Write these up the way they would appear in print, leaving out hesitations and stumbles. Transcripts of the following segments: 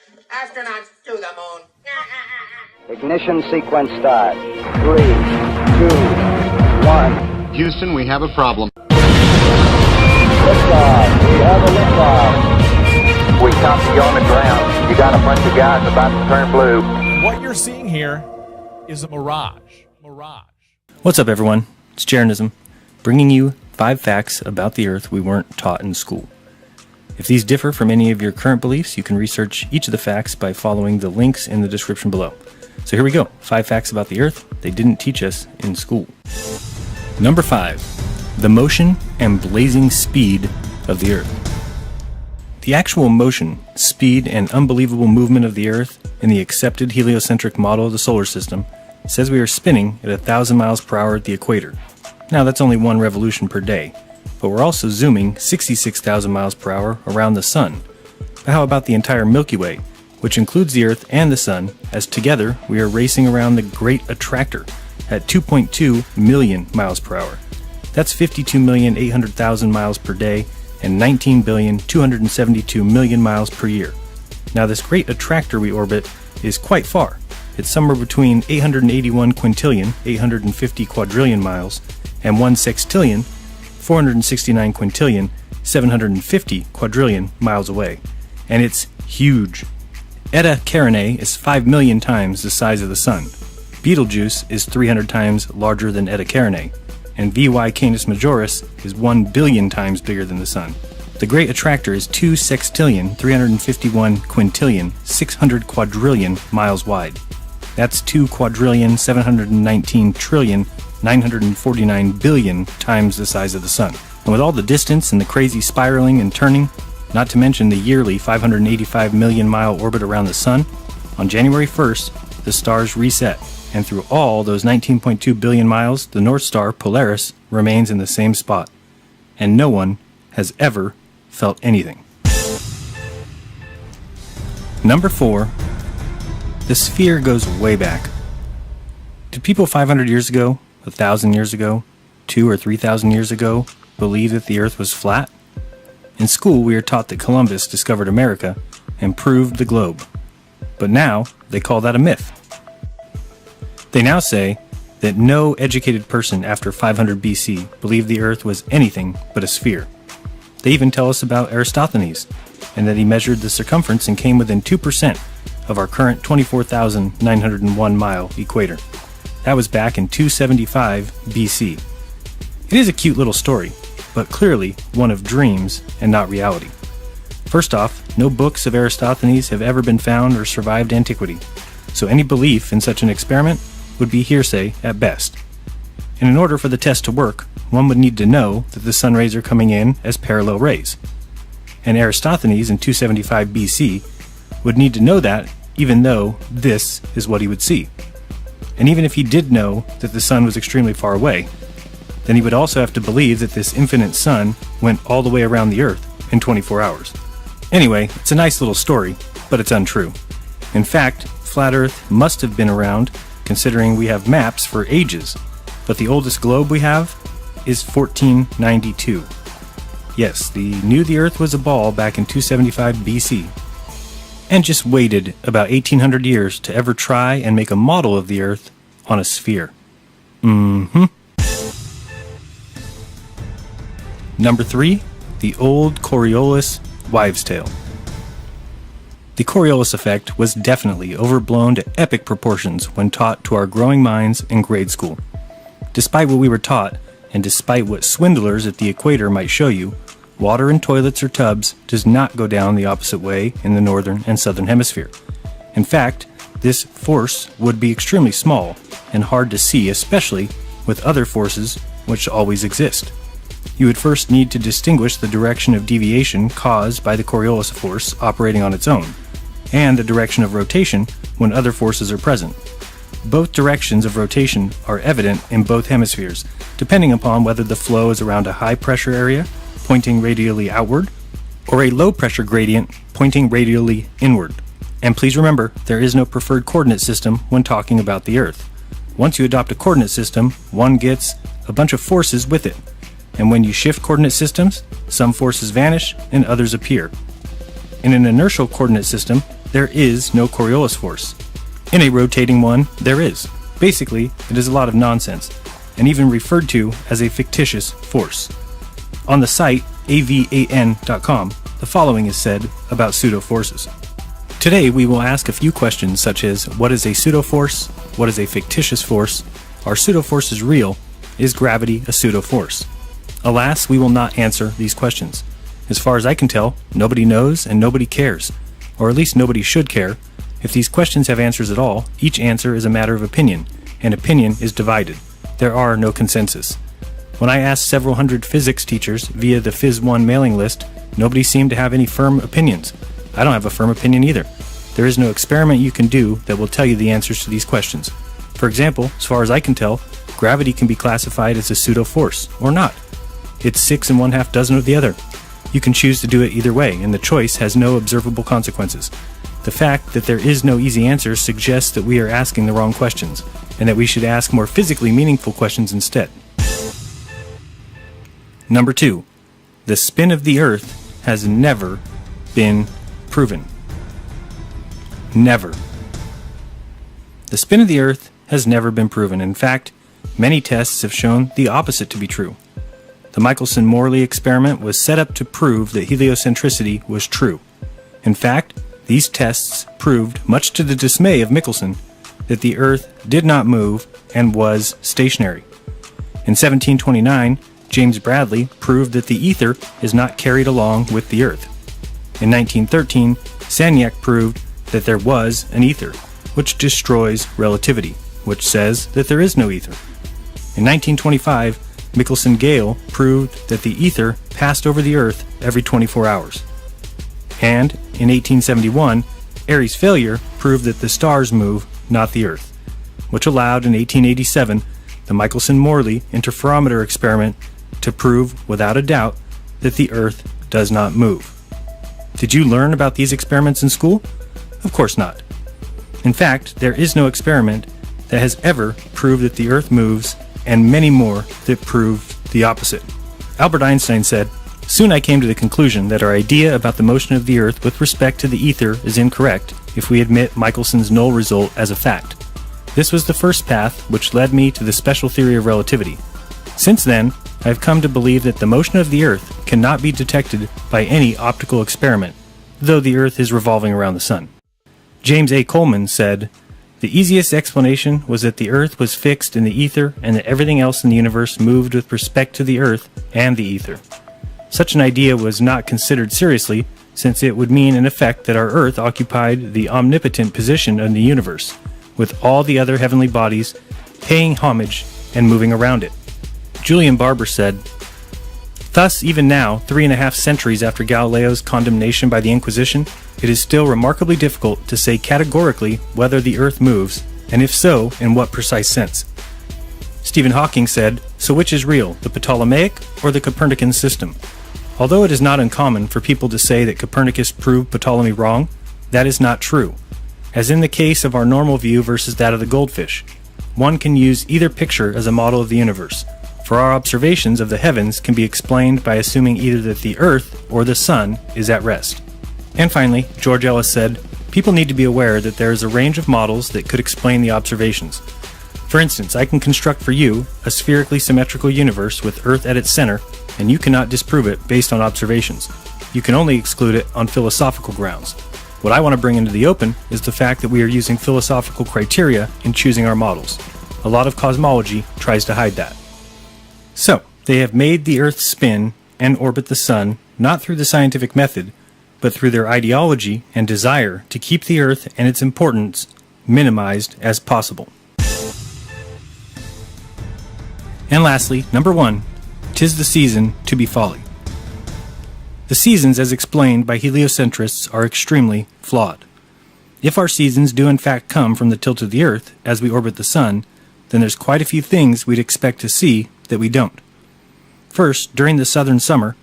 Astronauts to the moon. Ignition sequence start. 3, 2, 1. Houston, we have a problem. Liftoff. We have a liftoff. We copy you on the ground. You got a bunch of guys about to turn blue. What you're seeing here is a mirage. What's up, everyone? It's Jeranism, bringing you 5 facts about the Earth we weren't taught in school. If these differ from any of your current beliefs, you can research each of the facts by following the links in the description below. So here we go. 5 facts about the Earth they didn't teach us in school. Number 5. The motion and blazing speed of the Earth. The actual motion, speed, and unbelievable movement of the Earth in the accepted heliocentric model of the solar system says we are spinning at 1,000 miles per hour at the equator. Now that's only 1 revolution per day, but we're also zooming 66,000 miles per hour around the Sun. But how about the entire Milky Way, which includes the Earth and the Sun, as together we are racing around the Great Attractor at 2.2 million miles per hour. That's 52,800,000 miles per day and 19,272,000,000 miles per year. Now this Great Attractor we orbit is quite far. It's somewhere between 881 quintillion, 850 quadrillion miles, and 1 sextillion, 469 quintillion, 750 quadrillion miles away. And it's huge. Eta Carinae is 5 million times the size of the Sun. Betelgeuse is 300 times larger than Eta Carinae, and VY Canis Majoris is 1 billion times bigger than the Sun. The Great Attractor is 2 sextillion, 351 quintillion, 600 quadrillion miles wide. That's 2 quadrillion, 719 trillion, 949 billion times the size of the Sun. And with all the distance and the crazy spiraling and turning, not to mention the yearly 585 million mile orbit around the Sun, on January 1st, the stars reset. And through all those 19.2 billion miles, the North Star, Polaris, remains in the same spot. And no one has ever felt anything. Number 4. The sphere goes way back. Did people 500 years ago, 1,000 years ago, 2,000 or 3,000 years ago believe that the Earth was flat? In school, we are taught that Columbus discovered America and proved the globe. But now, they call that a myth. They now say that no educated person after 500 BC believed the Earth was anything but a sphere. They even tell us about Eratosthenes, and that he measured the circumference and came within 2% of our current 24,901 mile equator. That was back in 275 BC. It is a cute little story, but clearly one of dreams and not reality. First off, no books of Eratosthenes have ever been found or survived antiquity, so any belief in such an experiment would be hearsay at best. And in order for the test to work, one would need to know that the sun rays are coming in as parallel rays. And Eratosthenes in 275 BC would need to know that, even though this is what he would see. And even if he did know that the sun was extremely far away, then he would also have to believe that this infinite sun went all the way around the Earth in 24 hours. Anyway, it's a nice little story, but it's untrue. In fact, flat Earth must have been around, considering we have maps for ages, but the oldest globe we have is 1492. Yes, they knew the Earth was a ball back in 275 BC, and just waited about 1,800 years to ever try and make a model of the Earth on a sphere. Number 3. The old Coriolis wives' tale. The Coriolis effect was definitely overblown to epic proportions when taught to our growing minds in grade school. Despite what we were taught, and despite what swindlers at the equator might show you, water in toilets or tubs does not go down the opposite way in the northern and southern hemisphere. In fact, this force would be extremely small and hard to see, especially with other forces which always exist. You would first need to distinguish the direction of deviation caused by the Coriolis force operating on its own, and the direction of rotation when other forces are present. Both directions of rotation are evident in both hemispheres, depending upon whether the flow is around a high-pressure area, pointing radially outward, or a low-pressure gradient pointing radially inward. And please remember, there is no preferred coordinate system when talking about the Earth. Once you adopt a coordinate system, one gets a bunch of forces with it. And when you shift coordinate systems, some forces vanish and others appear. In an inertial coordinate system, there is no Coriolis force. In a rotating one, there is. Basically, it is a lot of nonsense, and even referred to as a fictitious force. On the site avan.com, the following is said about pseudo-forces. Today we will ask a few questions such as, what is a pseudo-force? What is a fictitious force? Are pseudo-forces real? Is gravity a pseudo-force? Alas, we will not answer these questions. As far as I can tell, nobody knows and nobody cares. Or at least nobody should care. If these questions have answers at all, each answer is a matter of opinion, and opinion is divided. There are no consensus. When I asked several hundred physics teachers via the Phys 1 mailing list, nobody seemed to have any firm opinions. I don't have a firm opinion either. There is no experiment you can do that will tell you the answers to these questions. For example, as far as I can tell, gravity can be classified as a pseudo-force, or not. It's 6 1/2 dozen of the other. You can choose to do it either way, and the choice has no observable consequences. The fact that there is no easy answer suggests that we are asking the wrong questions, and that we should ask more physically meaningful questions instead. Number 2. The spin of the Earth has never been proven. Never. The spin of the Earth has never been proven. In fact, many tests have shown the opposite to be true. The Michelson-Morley experiment was set up to prove that heliocentricity was true. In fact, these tests proved, much to the dismay of Michelson, that the Earth did not move and was stationary. In 1729, James Bradley proved that the ether is not carried along with the Earth. In 1913, Sagnac proved that there was an ether, which destroys relativity, which says that there is no ether. In 1925, Michelson-Gale proved that the ether passed over the Earth every 24 hours. And in 1871, Airy's failure proved that the stars move, not the Earth, which allowed in 1887 the Michelson-Morley interferometer experiment to prove without a doubt that the Earth does not move. Did you learn about these experiments in school? Of course not. In fact, there is no experiment that has ever proved that the Earth moves, and many more that proved the opposite. Albert Einstein said, "Soon I came to the conclusion that our idea about the motion of the Earth with respect to the ether is incorrect if we admit Michelson's null result as a fact. This was the first path which led me to the special theory of relativity. Since then, I have come to believe that the motion of the Earth cannot be detected by any optical experiment, though the Earth is revolving around the Sun." James A. Coleman said, "The easiest explanation was that the Earth was fixed in the ether and that everything else in the universe moved with respect to the Earth and the ether. Such an idea was not considered seriously, since it would mean in effect that our Earth occupied the omnipotent position in the universe, with all the other heavenly bodies paying homage and moving around it." Julian Barber said, "Thus, even now, 3.5 centuries after Galileo's condemnation by the Inquisition, it is still remarkably difficult to say categorically whether the Earth moves, and if so, in what precise sense." Stephen Hawking said, "So which is real, the Ptolemaic or the Copernican system? Although it is not uncommon for people to say that Copernicus proved Ptolemy wrong, that is not true. As in the case of our normal view versus that of the goldfish, one can use either picture as a model of the universe, for our observations of the heavens can be explained by assuming either that the Earth or the Sun is at rest." And finally, George Ellis said, "People need to be aware that there is a range of models that could explain the observations. For instance, I can construct for you a spherically symmetrical universe with Earth at its center, and you cannot disprove it based on observations. You can only exclude it on philosophical grounds. What I want to bring into the open is the fact that we are using philosophical criteria in choosing our models. A lot of cosmology tries to hide that." So, they have made the Earth spin and orbit the Sun not through the scientific method, but through their ideology and desire to keep the Earth and its importance minimized as possible. And lastly, number 1, 'tis the season to be folly. The seasons, as explained by heliocentrists, are extremely flawed. If our seasons do in fact come from the tilt of the Earth as we orbit the Sun, then there's quite a few things we'd expect to see that we don't. First, during the southern summer,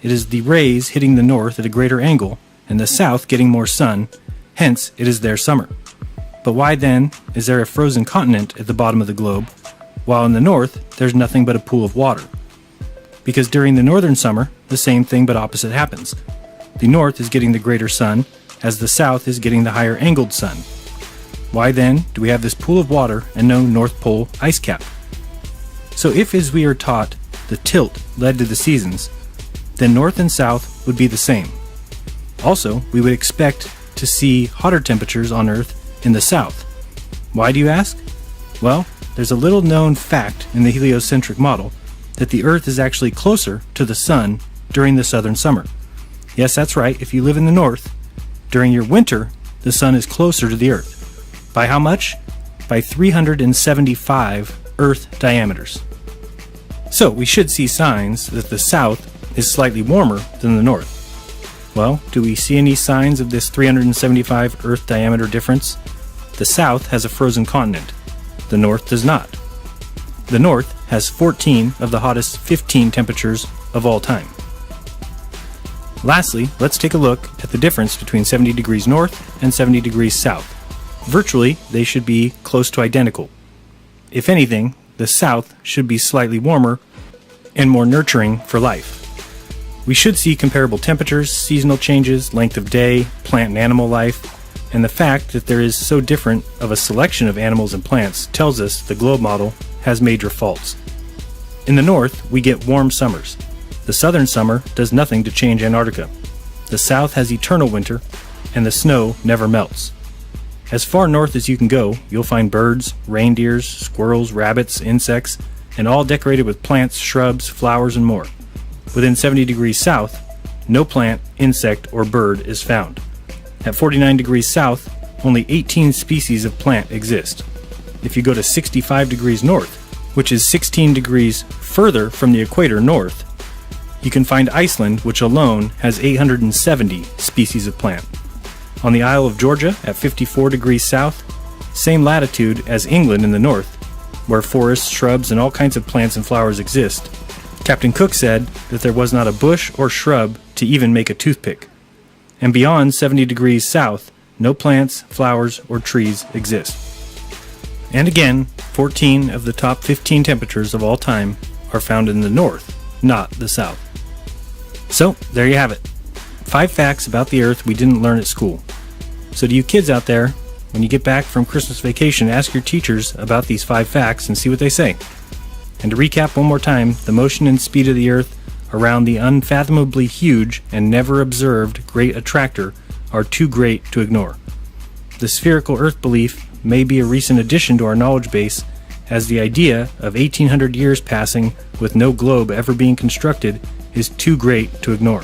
it is the rays hitting the north at a greater angle, and the south getting more sun, hence it is their summer. But why then is there a frozen continent at the bottom of the globe, while in the north there's nothing but a pool of water? Because during the northern summer, the same thing but opposite happens. The north is getting the greater sun, as the south is getting the higher angled sun. Why then do we have this pool of water and no North Pole ice cap? So if, as we are taught, the tilt led to the seasons, then north and south would be the same. Also, we would expect to see hotter temperatures on Earth in the south. Why, do you ask? Well, there's a little known fact in the heliocentric model that the Earth is actually closer to the sun during the southern summer. Yes, that's right, if you live in the north, during your winter, the sun is closer to the Earth. By how much? By 375 Earth diameters. So we should see signs that the south is slightly warmer than the north. Well, do we see any signs of this 375 Earth diameter difference? The south has a frozen continent. The north does not. The north has 14 of the hottest 15 temperatures of all time. Lastly, let's take a look at the difference between 70 degrees north and 70 degrees south. Virtually, they should be close to identical. If anything, the south should be slightly warmer and more nurturing for life. We should see comparable temperatures, seasonal changes, length of day, plant and animal life, and the fact that there is so different of a selection of animals and plants tells us the globe model has major faults. In the north, we get warm summers. The southern summer does nothing to change Antarctica. The south has eternal winter, and the snow never melts. As far north as you can go, you'll find birds, reindeers, squirrels, rabbits, insects, and all decorated with plants, shrubs, flowers, and more. Within 70 degrees south, no plant, insect, or bird is found. At 49 degrees south, only 18 species of plant exist. If you go to 65 degrees north, which is 16 degrees further from the equator north, you can find Iceland, which alone has 870 species of plant. On the Isle of Georgia, at 54 degrees south, same latitude as England in the north, where forests, shrubs, and all kinds of plants and flowers exist, Captain Cook said that there was not a bush or shrub to even make a toothpick. And beyond 70 degrees south, no plants, flowers, or trees exist. And again, 14 of the top 15 temperatures of all time are found in the north, not the south. So, there you have it. 5 facts about the Earth we didn't learn at school. So to you kids out there, when you get back from Christmas vacation, ask your teachers about these 5 facts and see what they say. And to recap one more time, the motion and speed of the Earth around the unfathomably huge and never observed great attractor are too great to ignore. The spherical Earth belief may be a recent addition to our knowledge base, as the idea of 1800 years passing with no globe ever being constructed is too great to ignore.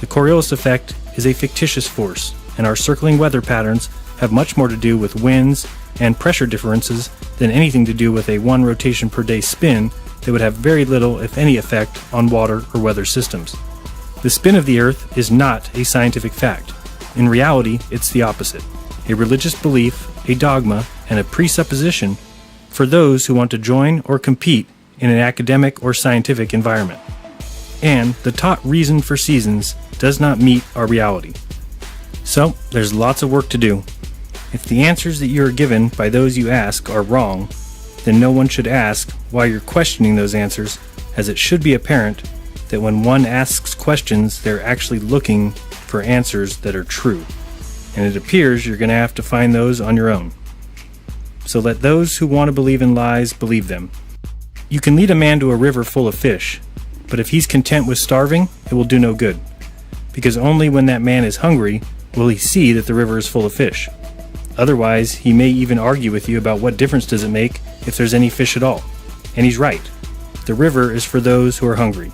The Coriolis effect is a fictitious force, and our circling weather patterns have much more to do with winds and pressure differences than anything to do with a 1 rotation per day spin that would have very little, if any, effect on water or weather systems. The spin of the Earth is not a scientific fact. In reality, it's the opposite. A religious belief, a dogma, and a presupposition for those who want to join or compete in an academic or scientific environment. And the taught reason for seasons does not meet our reality. So, there's lots of work to do. If the answers that you are given by those you ask are wrong, then no one should ask why you're questioning those answers, as it should be apparent that when one asks questions, they're actually looking for answers that are true. And it appears you're going to have to find those on your own. So let those who want to believe in lies believe them. You can lead a man to a river full of fish, but if he's content with starving, it will do no good. Because only when that man is hungry will he see that the river is full of fish. Otherwise, he may even argue with you about what difference does it make if there's any fish at all. And he's right. The river is for those who are hungry.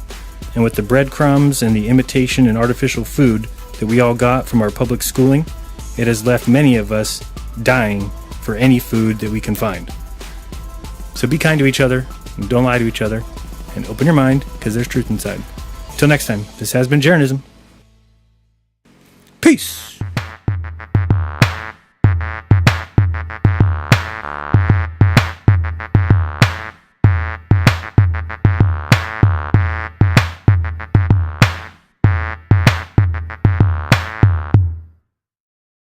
And with the breadcrumbs and the imitation and artificial food that we all got from our public schooling, it has left many of us dying for any food that we can find. So be kind to each other, and don't lie to each other, and open your mind, because there's truth inside. Till next time, this has been Jeranism. Peace!